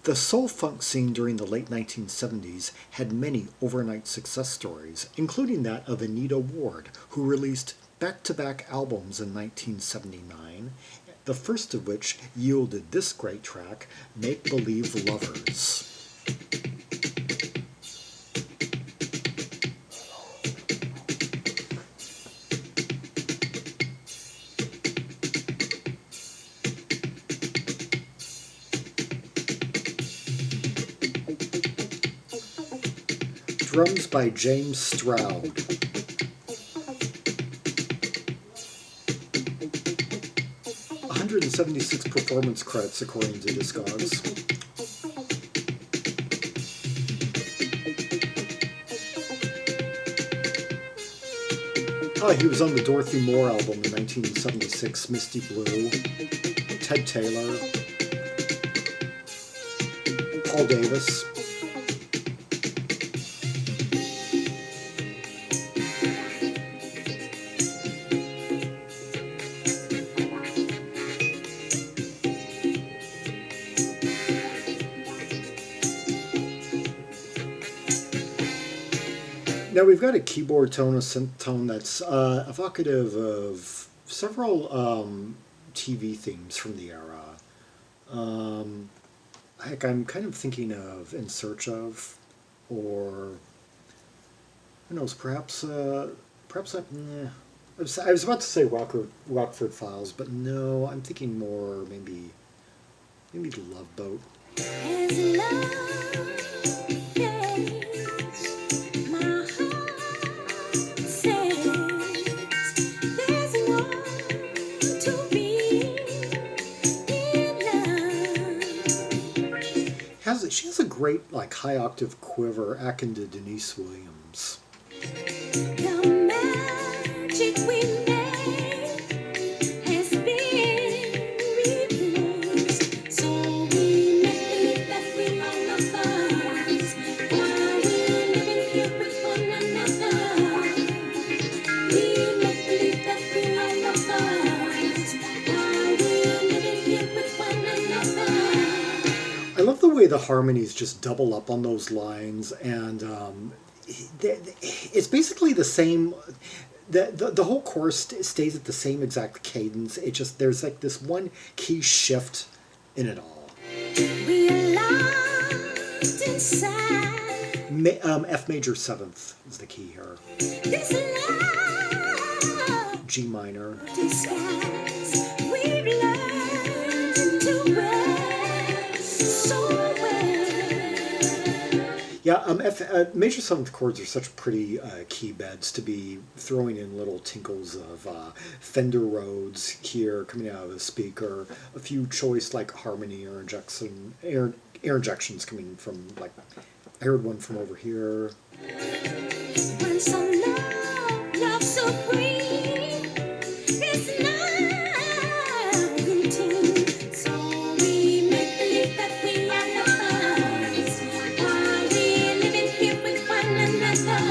The soul-funk scene during the late 1970s had many overnight success stories, including that of Anita Ward, who released back-to-back albums in 1979, the first of which yielded this great track, Make Believe Lovers. Drums by James Stroud. "176 performance credits according to Discogs. He was on the Dorothy Moore album in 1976, Misty Blue, Ted Taylor, Paul Davis. Now we've got a keyboard tone, a synth tone that's evocative of several TV themes from the era. Heck, I'm kind of thinking of In Search Of, or who knows, perhaps I was about to say Rockford Files, but no, I'm thinking more maybe The Love Boat. She has a great, like, high octave quiver akin to Denise Williams. The magic we made has been replaced, so we make that we are lovers while we're living here with one another. We make believe that we are lovers while we're living here with one another. I love the way the harmonies just double up on those lines, and it's basically the same. The whole chorus stays at the same exact cadence. It just, there's like this one key shift in it all. We are lost inside. F major 7th is the key here. This love, G minor. Disguise, we've learned to yeah, major 7th chords are such pretty key beds to be throwing in little tinkles of Fender Rhodes here coming out of the speaker, a few choice like harmony or air injections coming from, like, I heard one from over here. When some love supreme is not routine, so we make believe that we are lovers while we're living here with one another.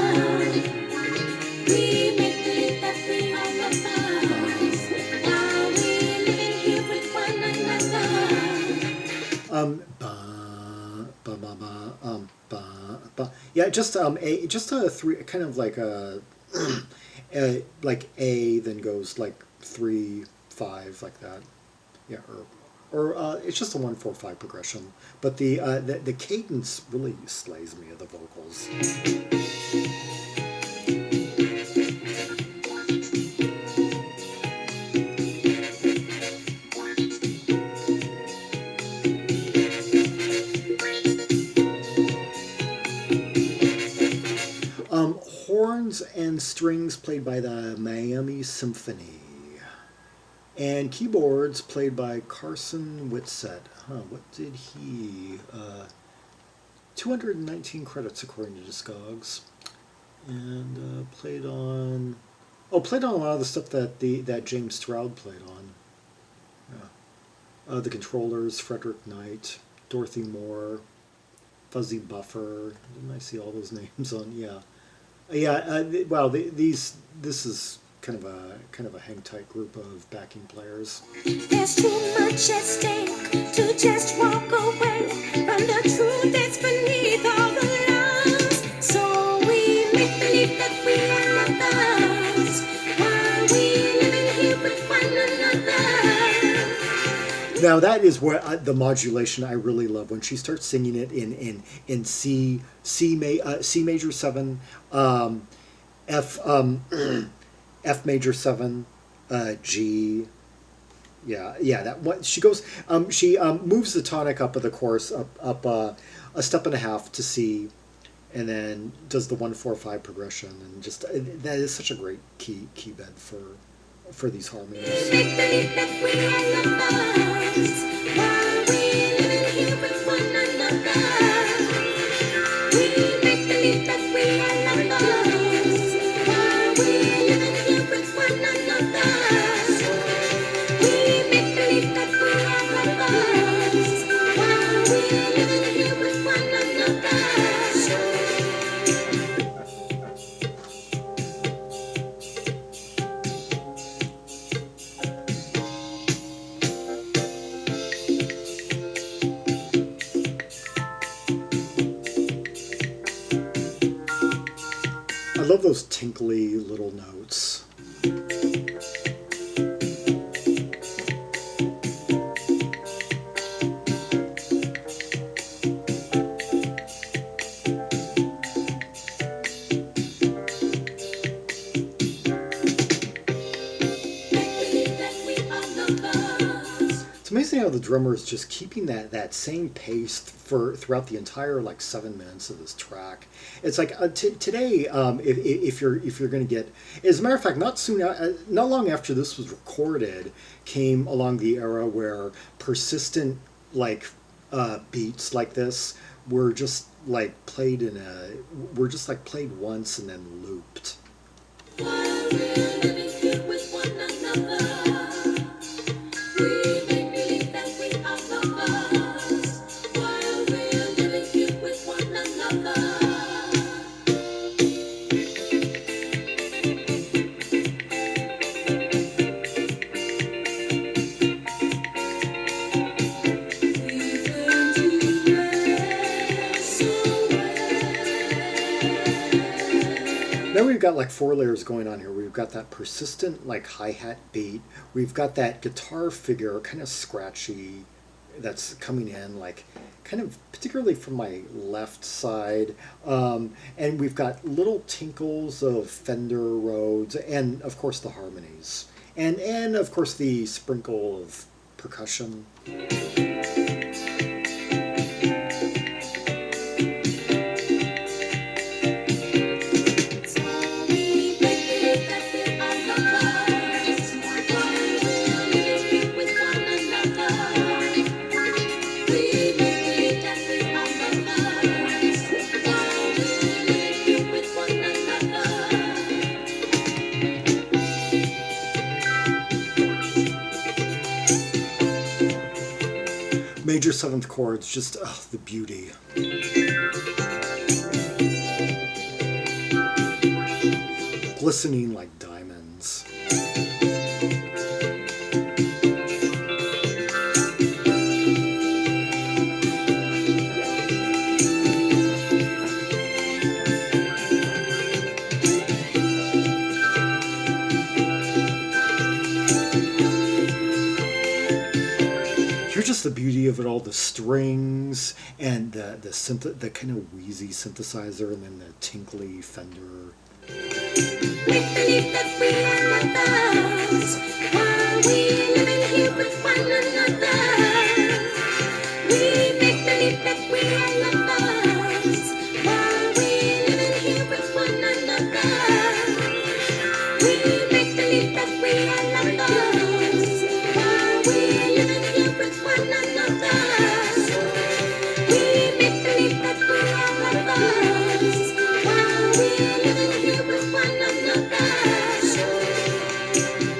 We make believe that we are lovers while we're living here with one another. Yeah, just a three, kind of like a like A, then goes like 3, 5, like that. Yeah, or it's just a 1-4-5 progression. But the cadence really slays me of the vocals. Horns and strings played by the Miami Symphony. And keyboards played by Carson Whitsett. What did he... 219 credits according to Discogs. And played on a lot of the stuff that James Stroud played on. Yeah. The Controllers, Frederick Knight, Dorothy Moore, Fuzzy Buffer. Didn't I see all those names on? Yeah. Yeah, well, this is kind of a hang tight group of backing players. There's too much at stake to just walk away from Now that is what the modulation I really love when she starts singing it in C major 7, F F major 7, G. Yeah. That what she goes. She moves the tonic up of the chorus up a step and a half to C, and then does the 1-4-5 progression, and just that is such a great key bed for these harmonies. I love those tinkly little notes. It's amazing how the drummer is just keeping that same pace throughout the entire 7 minutes of this track. It's like today, if you're going to get, as a matter of fact, not long after this was recorded, came along the era where persistent beats like this were just played played once and then looped. Then we've got 4 layers going on here. We've got that persistent hi-hat beat. We've got that guitar figure, kind of scratchy, that's coming in kind of particularly from my left side. And we've got little tinkles of Fender Rhodes, and of course the harmonies. And of course the sprinkle of percussion. Major 7th chords, just the beauty. Glistening like diamonds. Just the beauty of it all, the strings and the kind of wheezy synthesizer, and then the tinkly Fender. Make believe that we are lovers while we living here with one another. We make believe that we are lovers while we living here with one another. We make believe that we are lovers while we living here with one another. We make believe that we are lovers while we living here with one another.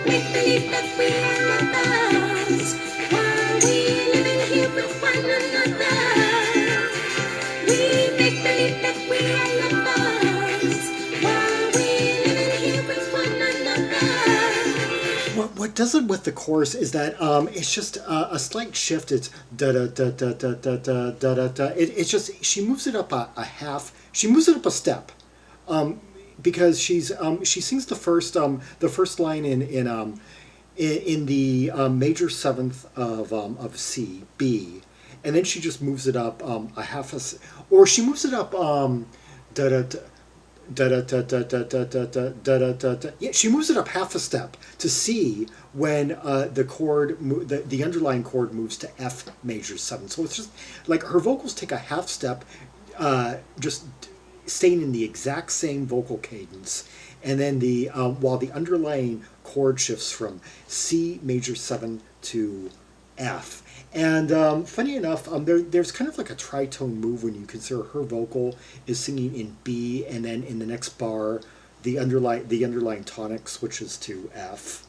Make believe that we are lovers while we living here with one another. We make believe that we are lovers while we living here with one another. What does it with the chorus is that it's just a slight shift. It's da da da da da da da da da da. It's just she moves it up a half. She moves it up a step, because she sings the first line in the major seventh of C, B, and then she just moves it up a half a, or she moves it up da da da. Da, da, da, da, da, da, da, da, da, da, da. Yeah, she moves it up half a step to C when the chord, the underlying chord moves to F major 7. So it's just like her vocals take a half step, just staying in the exact same vocal cadence, and then the while the underlying chord shifts from C major 7 to F. And funny enough, there's kind of like a tritone move when you consider her vocal is singing in B, and then in the next bar, the underlying tonic switches to F.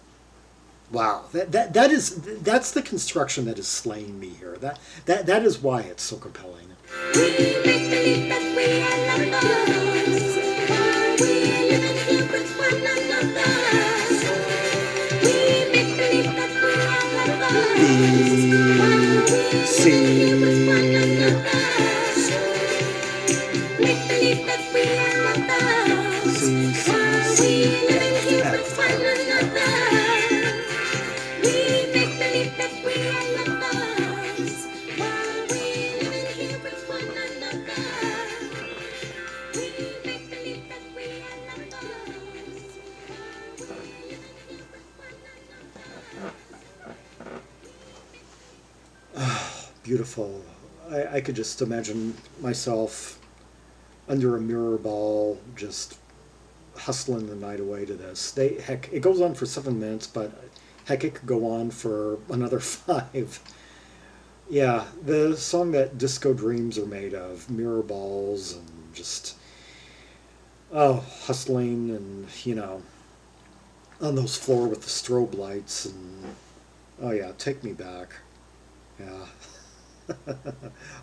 Wow, that's the construction that is slaying me here. That is why it's so compelling. We make believe that we are lovers, while we live here with one another. We make believe that we are lovers. B, C. Make believe that we are lovers, while we live here with one another. We make believe that we are lovers, while we live here with one another. We make believe that we are lovers, while we live here with one another. Beautiful. I could just imagine myself under a mirror ball, just hustling the night away to this. Heck, it goes on for 7 minutes, but heck, it could go on for another 5. Yeah, the song that disco dreams are made of, mirror balls and just, hustling and, on those floor with the strobe lights and, oh yeah, take me back. Yeah.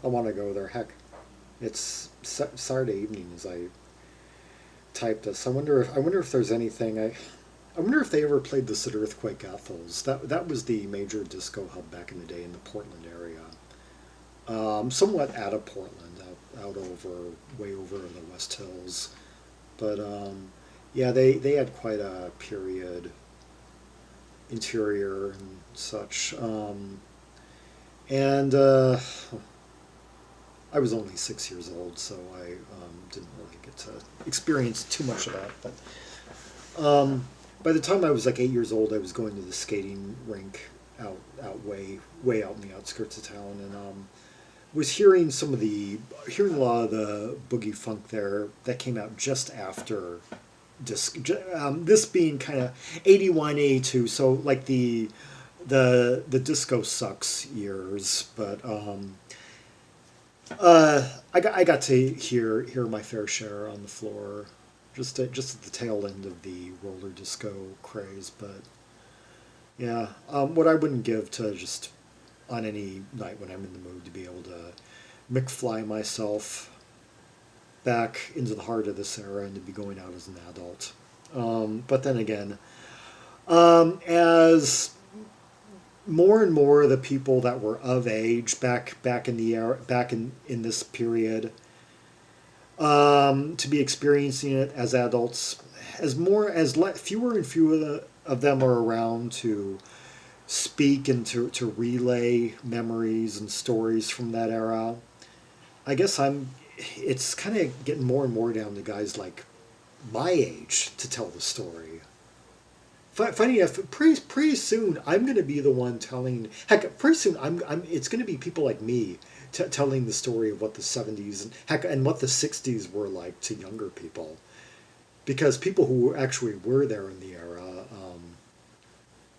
I want to go there. Heck, it's Saturday evening as I type this. I wonder if there's anything. I wonder if they ever played this at Earthquake Ethel's. That was the major disco hub back in the day in the Portland area. Somewhat out of Portland, out way over in the West Hills. But yeah, they had quite a period interior and such. And I was only 6 years old, so I didn't really get to experience too much of that. But by the time I was like 8 years old, I was going to the skating rink out way out in the outskirts of town, and was hearing a lot of the boogie funk there that came out just after this being kind of 81, 82, so like the disco sucks years, but I got to hear my fair share on the floor, just at the tail end of the roller disco craze. But yeah, what I wouldn't give to just on any night when I'm in the mood to be able to McFly myself back into the heart of this era and to be going out as an adult. But then again, as more and more the people that were of age back in the era, back in this period, to be experiencing it as adults, fewer and fewer of them are around to speak and to relay memories and stories from that era. I guess it's kind of getting more and more down to guys like my age to tell the story. Funny enough, pretty soon I'm going to be the one telling. Heck, pretty soon it's going to be people like me telling the story of what the 70s and what the 60s were like to younger people, because people who actually were there in the era,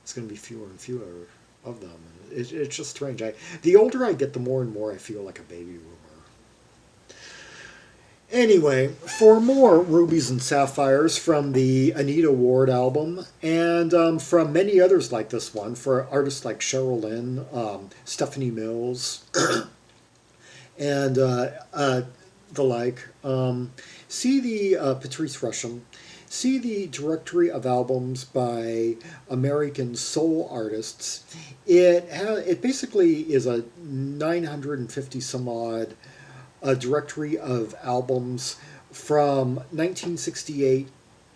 it's going to be fewer and fewer of them. It's just strange. The older I get, the more and more I feel like a baby boomer. Anyway, for more Rubies and Sapphires from the Anita Ward album, and from many others like this one, for artists like Cheryl Lynn, Stephanie Mills, and the like, see the Patrice Rushen, see the directory of albums by American soul artists. It basically is a 950 some odd a directory of albums from 1968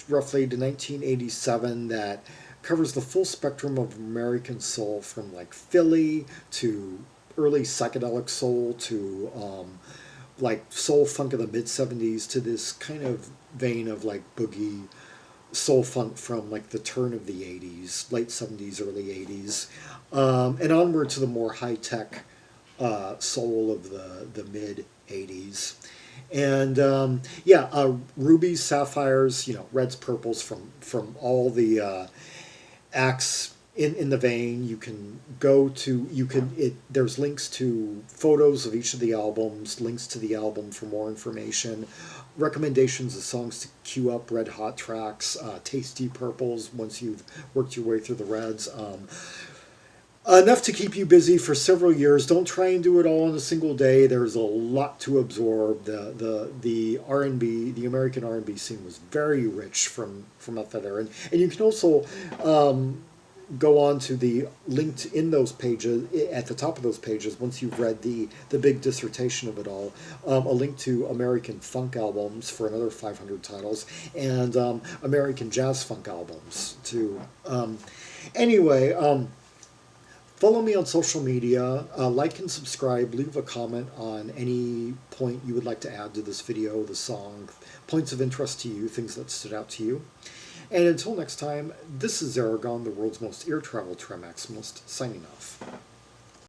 roughly to 1987 that covers the full spectrum of American soul, from like Philly to early psychedelic soul to like soul funk of the mid-70s to this kind of vein of like boogie soul funk from like the turn of the 80s, late 70s, early 80s, and onward to the more high-tech soul of the mid 80s. And rubies, sapphires, reds, purples from all the acts in the vein. You can go to, there's links to photos of each of the albums, links to the album for more information, recommendations of songs to queue up, red hot tracks, tasty purples once you've worked your way through the reds. Enough to keep you busy for several years. Don't try and do it all in a single day. There's a lot to absorb. The R&B, the American R&B scene was very rich from up that era. And you can also go on to the linked in those pages, at the top of those pages, once you've read the big dissertation of it all, a link to American funk albums for another 500 titles, and American jazz funk albums too. Follow me on social media, like and subscribe, leave a comment on any point you would like to add to this video, the song, points of interest to you, things that stood out to you. And until next time, this is Zaragon, the world's most ear travel maximalist, signing off.